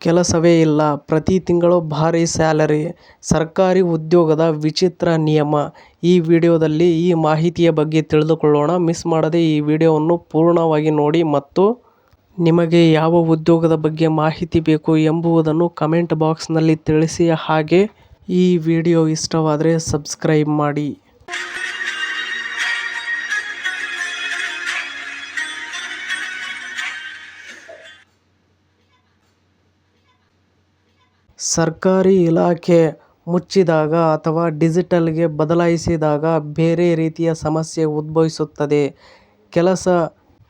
ಕೆಲಸವೇ ಇಲ್ಲ, ಪ್ರತಿ ತಿಂಗಳು ಭಾರಿ ಸ್ಯಾಲರಿ, ಸರ್ಕಾರಿ ಉದ್ಯೋಗದ ವಿಚಿತ್ರ ನಿಯಮ. ಈ ವಿಡಿಯೋದಲ್ಲಿ ಈ ಮಾಹಿತಿಯ ಬಗ್ಗೆ ತಿಳಿದುಕೊಳ್ಳೋಣ. ಮಿಸ್ ಮಾಡದೆ ಈ ವಿಡಿಯೋವನ್ನು ಪೂರ್ಣವಾಗಿ ನೋಡಿ ಮತ್ತು ನಿಮಗೆ ಯಾವ ಉದ್ಯೋಗದ ಬಗ್ಗೆ ಮಾಹಿತಿ ಬೇಕು ಎಂಬುದನ್ನು ಕಮೆಂಟ್ ಬಾಕ್ಸ್ನಲ್ಲಿ ತಿಳಿಸಿ. ಹಾಗೆ ಈ ವಿಡಿಯೋ ಇಷ್ಟವಾದರೆ ಸಬ್ಸ್ಕ್ರೈಬ್ ಮಾಡಿ. ಸರ್ಕಾರಿ ಇಲಾಖೆ ಮುಚ್ಚಿದಾಗ ಅಥವಾ ಡಿಜಿಟಲ್ಗೆ ಬದಲಾಯಿಸಿದಾಗ ಬೇರೆ ರೀತಿಯ ಸಮಸ್ಯೆ ಉದ್ಭವಿಸುತ್ತದೆ. ಕೆಲಸ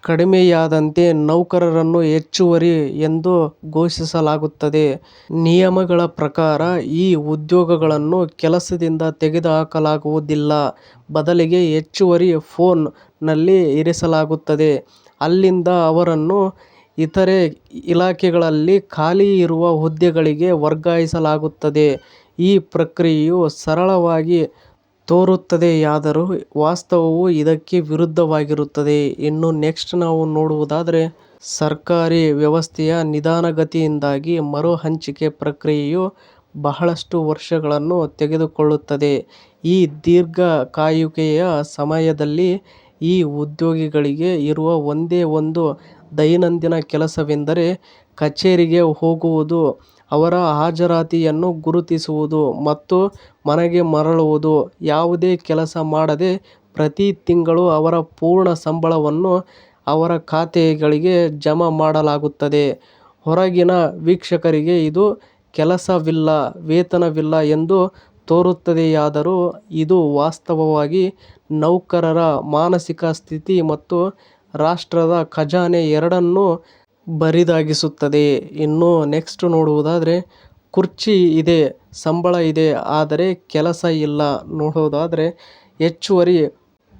ಕಡಿಮೆಯಾದಂತೆ ನೌಕರರನ್ನು ಹೆಚ್ಚುವರಿ ಎಂದು ಘೋಷಿಸಲಾಗುತ್ತದೆ. ನಿಯಮಗಳ ಪ್ರಕಾರ ಈ ಉದ್ಯೋಗಗಳನ್ನು ಕೆಲಸದಿಂದ ತೆಗೆದುಹಾಕಲಾಗುವುದಿಲ್ಲ, ಬದಲಿಗೆ ಹೆಚ್ಚುವರಿ ಪೋಸ್ಟ್ನಲ್ಲಿ ಇರಿಸಲಾಗುತ್ತದೆ. ಅಲ್ಲಿಂದ ಅವರನ್ನು ಇತರೆ ಇಲಾಖೆಗಳಲ್ಲಿ ಖಾಲಿ ಇರುವ ಹುದ್ದೆಗಳಿಗೆ ವರ್ಗಾಯಿಸಲಾಗುತ್ತದೆ. ಈ ಪ್ರಕ್ರಿಯೆಯು ಸರಳವಾಗಿ ತೋರುತ್ತದೆಯಾದರೂ ವಾಸ್ತವವು ಇದಕ್ಕೆ ವಿರುದ್ಧವಾಗಿರುತ್ತದೆ. ಇನ್ನು ನೆಕ್ಸ್ಟ್ ನಾವು ನೋಡುವುದಾದರೆ, ಸರ್ಕಾರಿ ವ್ಯವಸ್ಥೆಯ ನಿಧಾನಗತಿಯಿಂದಾಗಿ ಮರು ಹಂಚಿಕೆ ಪ್ರಕ್ರಿಯೆಯು ಬಹಳಷ್ಟು ವರ್ಷಗಳನ್ನು ತೆಗೆದುಕೊಳ್ಳುತ್ತದೆ. ಈ ದೀರ್ಘ ಕಾಯುವಿಕೆಯ ಸಮಯದಲ್ಲಿ ಈ ಉದ್ಯೋಗಿಗಳಿಗೆ ಇರುವ ಒಂದೇ ಒಂದು ದೈನಂದಿನ ಕೆಲಸವೆಂದರೆ ಕಚೇರಿಗೆ ಹೋಗುವುದು, ಅವರ ಹಾಜರಾತಿಯನ್ನು ಗುರುತಿಸುವುದು ಮತ್ತು ಮನೆಗೆ ಮರಳುವುದು. ಯಾವುದೇ ಕೆಲಸ ಮಾಡದೆ ಪ್ರತಿ ತಿಂಗಳು ಅವರ ಪೂರ್ಣ ಸಂಬಳವನ್ನು ಅವರ ಖಾತೆಗಳಿಗೆ ಜಮಾ ಮಾಡಲಾಗುತ್ತದೆ. ಹೊರಗಿನ ವೀಕ್ಷಕರಿಗೆ ಇದು ಕೆಲಸವಿಲ್ಲ, ವೇತನವಿಲ್ಲ ಎಂದು ತೋರುತ್ತದೆಯಾದರೂ ಇದು ವಾಸ್ತವವಾಗಿ ನೌಕರರ ಮಾನಸಿಕ ಸ್ಥಿತಿ ಮತ್ತು ರಾಷ್ಟ್ರದ ಖಜಾನೆ ಎರಡನ್ನೂ ಬರಿದಾಗಿಸುತ್ತದೆ. ಇನ್ನು ನೆಕ್ಸ್ಟ್ ನೋಡುವುದಾದರೆ, ಕುರ್ಚಿ ಇದೆ, ಸಂಬಳ ಇದೆ, ಆದರೆ ಕೆಲಸ ಇಲ್ಲ. ನೋಡುವುದಾದರೆ, ಹೆಚ್ಚುವರಿ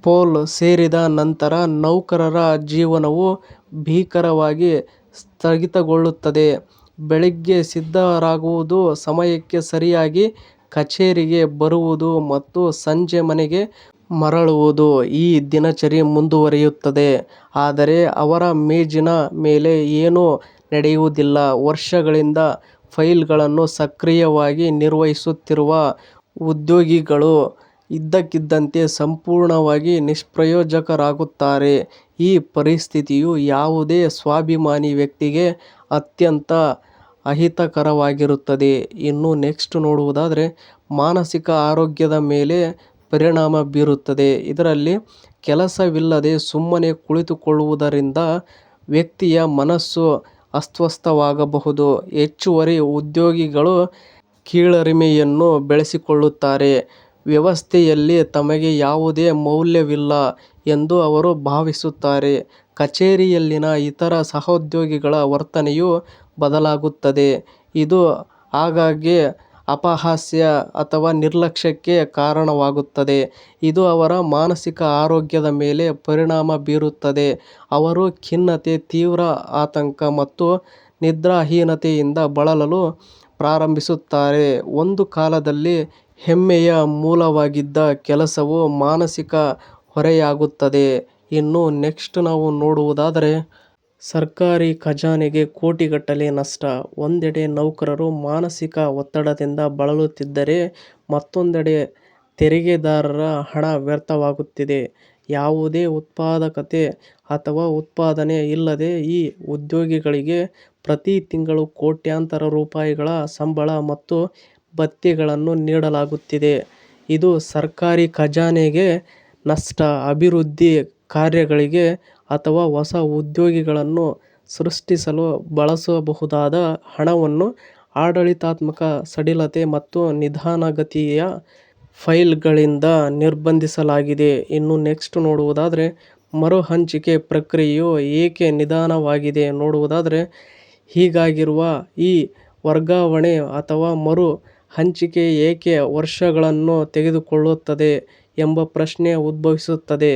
ಪೋಲ್ ಸೇರಿದ ನಂತರ ನೌಕರರ ಜೀವನವು ಭೀಕರವಾಗಿ ಸ್ಥಗಿತಗೊಳ್ಳುತ್ತದೆ. ಬೆಳಿಗ್ಗೆ ಸಿದ್ಧರಾಗುವುದು, ಸಮಯಕ್ಕೆ ಸರಿಯಾಗಿ ಕಚೇರಿಗೆ ಬರುವುದು ಮತ್ತು ಸಂಜೆ ಮನೆಗೆ ಮರಳುವುದು ಈ ದಿನಚರಿ ಮುಂದುವರಿಯುತ್ತದೆ. ಆದರೆ ಅವರ ಮೇಜಿನ ಮೇಲೆ ಏನೂ ನಡೆಯುವುದಿಲ್ಲ. ವರ್ಷಗಳಿಂದ ಫೈಲ್ಗಳನ್ನು ಸಕ್ರಿಯವಾಗಿ ನಿರ್ವಹಿಸುತ್ತಿರುವ ಉದ್ಯೋಗಿಗಳು ಇದ್ದಕ್ಕಿದ್ದಂತೆ ಸಂಪೂರ್ಣವಾಗಿ ನಿಷ್ಪ್ರಯೋಜಕರಾಗುತ್ತಾರೆ. ಈ ಪರಿಸ್ಥಿತಿಯು ಯಾವುದೇ ಸ್ವಾಭಿಮಾನಿ ವ್ಯಕ್ತಿಗೆ ಅತ್ಯಂತ ಅಹಿತಕರವಾಗಿರುತ್ತದೆ. ಇನ್ನು ನೆಕ್ಸ್ಟ್ ನೋಡುವುದಾದರೆ, ಮಾನಸಿಕ ಆರೋಗ್ಯದ ಮೇಲೆ ಪರಿಣಾಮ ಬೀರುತ್ತದೆ. ಇದರಲ್ಲಿ ಕೆಲಸವಿಲ್ಲದೆ ಸುಮ್ಮನೆ ಕುಳಿತುಕೊಳ್ಳುವುದರಿಂದ ವ್ಯಕ್ತಿಯ ಮನಸ್ಸು ಅಸ್ವಸ್ಥವಾಗಬಹುದು. ಹೆಚ್ಚುವರಿ ಉದ್ಯೋಗಿಗಳು ಕೀಳರಿಮೆಯನ್ನು ಬೆಳೆಸಿಕೊಳ್ಳುತ್ತಾರೆ. ವ್ಯವಸ್ಥೆಯಲ್ಲಿ ತಮಗೆ ಯಾವುದೇ ಮೌಲ್ಯವಿಲ್ಲ ಎಂದು ಅವರು ಭಾವಿಸುತ್ತಾರೆ. ಕಚೇರಿಯಲ್ಲಿನ ಇತರ ಸಹೋದ್ಯೋಗಿಗಳ ವರ್ತನೆಯೂ ಬದಲಾಗುತ್ತದೆ. ಇದು ಆಗಾಗ್ಗೆ ಅಪಹಾಸ್ಯ ಅಥವಾ ನಿರ್ಲಕ್ಷ್ಯಕ್ಕೆ ಕಾರಣವಾಗುತ್ತದೆ. ಇದು ಅವರ ಮಾನಸಿಕ ಆರೋಗ್ಯದ ಮೇಲೆ ಪರಿಣಾಮ ಬೀರುತ್ತದೆ. ಅವರು ಖಿನ್ನತೆ, ತೀವ್ರ ಆತಂಕ ಮತ್ತು ನಿದ್ರಾಹೀನತೆಯಿಂದ ಬಳಲಲು ಪ್ರಾರಂಭಿಸುತ್ತಾರೆ. ಒಂದು ಕಾಲದಲ್ಲಿ ಹೆಮ್ಮೆಯ ಮೂಲವಾಗಿದ್ದ ಕೆಲಸವು ಮಾನಸಿಕ ಹೊರೆಯಾಗುತ್ತದೆ. ಇನ್ನು ನೆಕ್ಸ್ಟ್ ನಾವು ನೋಡುವುದಾದರೆ, ಸರ್ಕಾರಿ ಖಜಾನೆಗೆ ಕೋಟಿಗಟ್ಟಲೆ ನಷ್ಟ. ಒಂದೆಡೆ ನೌಕರರು ಮಾನಸಿಕ ಒತ್ತಡದಿಂದ ಬಳಲುತ್ತಿದ್ದರೆ, ಮತ್ತೊಂದೆಡೆ ತೆರಿಗೆದಾರರ ಹಣ ವ್ಯರ್ಥವಾಗುತ್ತಿದೆ. ಯಾವುದೇ ಉತ್ಪಾದಕತೆ ಅಥವಾ ಉತ್ಪಾದನೆ ಇಲ್ಲದೆ ಈ ಉದ್ಯೋಗಿಗಳಿಗೆ ಪ್ರತಿ ತಿಂಗಳು ಕೋಟ್ಯಾಂತರ ರೂಪಾಯಿಗಳ ಸಂಬಳ ಮತ್ತು ಭತ್ಯೆಗಳನ್ನು ನೀಡಲಾಗುತ್ತಿದೆ. ಇದು ಸರ್ಕಾರಿ ಖಜಾನೆಗೆ ನಷ್ಟ. ಅಭಿವೃದ್ಧಿ ಕಾರ್ಯಗಳಿಗೆ ಅಥವಾ ಹೊಸ ಉದ್ಯೋಗಿಗಳನ್ನು ಸೃಷ್ಟಿಸಲು ಬಳಸಬಹುದಾದ ಹಣವನ್ನು ಆಡಳಿತಾತ್ಮಕ ಸಡಿಲತೆ ಮತ್ತು ನಿಧಾನಗತಿಯ ಫೈಲ್ಗಳಿಂದ ನಿರ್ಬಂಧಿಸಲಾಗಿದೆ. ಇನ್ನು ನೆಕ್ಸ್ಟ್ ನೋಡುವುದಾದರೆ, ಮರುಹಂಚಿಕೆ ಪ್ರಕ್ರಿಯೆಯು ಏಕೆ ನಿಧಾನವಾಗಿದೆ ನೋಡುವುದಾದರೆ, ಹೀಗಾಗಿರುವ ಈ ವರ್ಗಾವಣೆ ಅಥವಾ ಮರು ಹಂಚಿಕೆ ಏಕೆ ವರ್ಷಗಳನ್ನು ತೆಗೆದುಕೊಳ್ಳುತ್ತದೆ ಎಂಬ ಪ್ರಶ್ನೆ ಉದ್ಭವಿಸುತ್ತದೆ.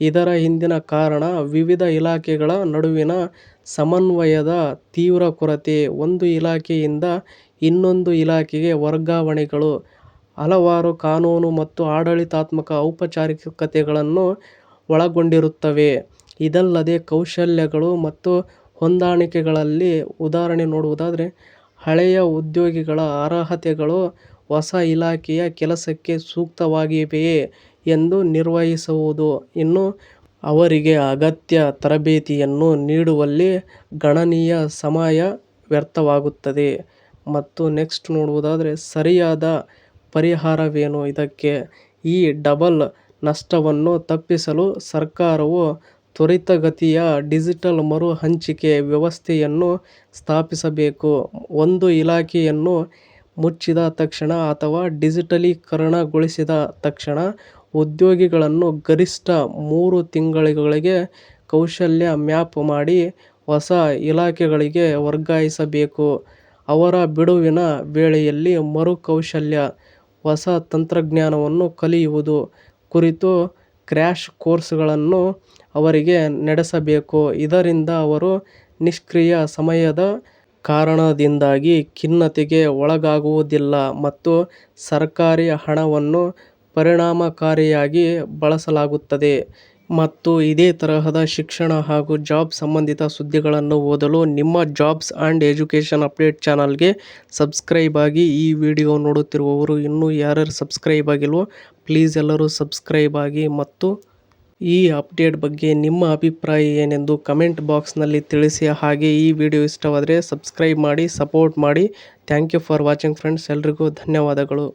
ಇದರ ಹಿಂದಿನ ಕಾರಣ ವಿವಿಧ ಇಲಾಖೆಗಳ ನಡುವಿನ ಸಮನ್ವಯದ ತೀವ್ರ ಕೊರತೆ. ಒಂದು ಇಲಾಖೆಯಿಂದ ಇನ್ನೊಂದು ಇಲಾಖೆಗೆ ವರ್ಗಾವಣೆಗಳು ಹಲವಾರು ಕಾನೂನು ಮತ್ತು ಆಡಳಿತಾತ್ಮಕ ಔಪಚಾರಿಕತೆಗಳನ್ನು ಒಳಗೊಂಡಿರುತ್ತವೆ. ಇದಲ್ಲದೆ ಕೌಶಲ್ಯಗಳು ಮತ್ತು ಹೊಂದಾಣಿಕೆಗಳಲ್ಲಿ ಉದಾಹರಣೆ ನೋಡುವುದಾದರೆ, ಹಳೆಯ ಉದ್ಯೋಗಿಗಳ ಅರ್ಹತೆಗಳು ಹೊಸ ಇಲಾಖೆಯ ಕೆಲಸಕ್ಕೆ ಸೂಕ್ತವಾಗಿವೆಯೇ ಎಂದು ನಿರ್ವಹಿಸುವುದು. ಇನ್ನು ಅವರಿಗೆ ಅಗತ್ಯ ತರಬೇತಿಯನ್ನು ನೀಡುವಲ್ಲಿ ಗಣನೀಯ ಸಮಯ ವ್ಯರ್ಥವಾಗುತ್ತದೆ. ಮತ್ತು ನೆಕ್ಸ್ಟ್ ನೋಡುವುದಾದರೆ ಸರಿಯಾದ ಪರಿಹಾರವೇನು ಇದಕ್ಕೆ? ಈ ಡಬಲ್ ನಷ್ಟವನ್ನು ತಪ್ಪಿಸಲು ಸರ್ಕಾರವು ತ್ವರಿತಗತಿಯ ಡಿಜಿಟಲ್ ಮರು ಹಂಚಿಕೆ ವ್ಯವಸ್ಥೆಯನ್ನು ಸ್ಥಾಪಿಸಬೇಕು. ಒಂದು ಇಲಾಖೆಯನ್ನು ಮುಚ್ಚಿದ ತಕ್ಷಣ ಅಥವಾ ಡಿಜಿಟಲೀಕರಣಗೊಳಿಸಿದ ತಕ್ಷಣ ಉದ್ಯೋಗಿಗಳನ್ನು ಗರಿಷ್ಠ 3 ತಿಂಗಳುಗಳಿಗೆ ಕೌಶಲ್ಯ ಮ್ಯಾಪ್ ಮಾಡಿ ಹೊಸ ಇಲಾಖೆಗಳಿಗೆ ವರ್ಗಾಯಿಸಬೇಕು. ಅವರ ಬಿಡುವಿನ ವೇಳೆಯಲ್ಲಿ ಮರುಕೌಶಲ್ಯ, ಹೊಸ ತಂತ್ರಜ್ಞಾನವನ್ನು ಕಲಿಯುವುದು ಕುರಿತು ಕ್ರ್ಯಾಶ್ ಕೋರ್ಸ್ಗಳನ್ನು ಅವರಿಗೆ ನಡೆಸಬೇಕು. ಇದರಿಂದ ಅವರು ನಿಷ್ಕ್ರಿಯ ಸಮಯದ ಕಾರಣದಿಂದಾಗಿ ಖಿನ್ನತೆಗೆ ಒಳಗಾಗುವುದಿಲ್ಲ ಮತ್ತು ಸರ್ಕಾರಿ ಹಣವನ್ನು ಪರಿಣಾಮಕಾರಿಯಾಗಿ ಬಳಸಲಾಗುತ್ತದೆ. ಮತ್ತು ಇದೇ ತರಹದ ಶಿಕ್ಷಣ ಹಾಗೂ ಜಾಬ್ ಸಂಬಂಧಿತ ಸುದ್ದಿಗಳನ್ನು ಓದಲು ನಿಮ್ಮ ಜಾಬ್ಸ್ ಆ್ಯಂಡ್ ಎಜುಕೇಷನ್ ಅಪ್ಡೇಟ್ ಚಾನಲ್ಗೆ ಸಬ್ಸ್ಕ್ರೈಬ್ ಆಗಿ. ಈ ವಿಡಿಯೋ ನೋಡುತ್ತಿರುವವರು ಇನ್ನೂ ಯಾರ್ಯಾರು ಸಬ್ಸ್ಕ್ರೈಬ್ ಆಗಿಲ್ವೋ ಪ್ಲೀಸ್ ಎಲ್ಲರೂ ಸಬ್ಸ್ಕ್ರೈಬ್ ಆಗಿ. ಮತ್ತು ಈ ಅಪ್ಡೇಟ್ ಬಗ್ಗೆ ನಿಮ್ಮ ಅಭಿಪ್ರಾಯ ಏನೆಂದು ಕಮೆಂಟ್ ಬಾಕ್ಸ್ನಲ್ಲಿ ತಿಳಿಸಿ. ಹಾಗೆ ಈ ವಿಡಿಯೋ ಇಷ್ಟವಾದರೆ ಸಬ್ಸ್ಕ್ರೈಬ್ ಮಾಡಿ, ಸಪೋರ್ಟ್ ಮಾಡಿ. Thank you for watching friends. ಎಲ್ರಿಗೂ ಧನ್ಯವಾದಗಳು.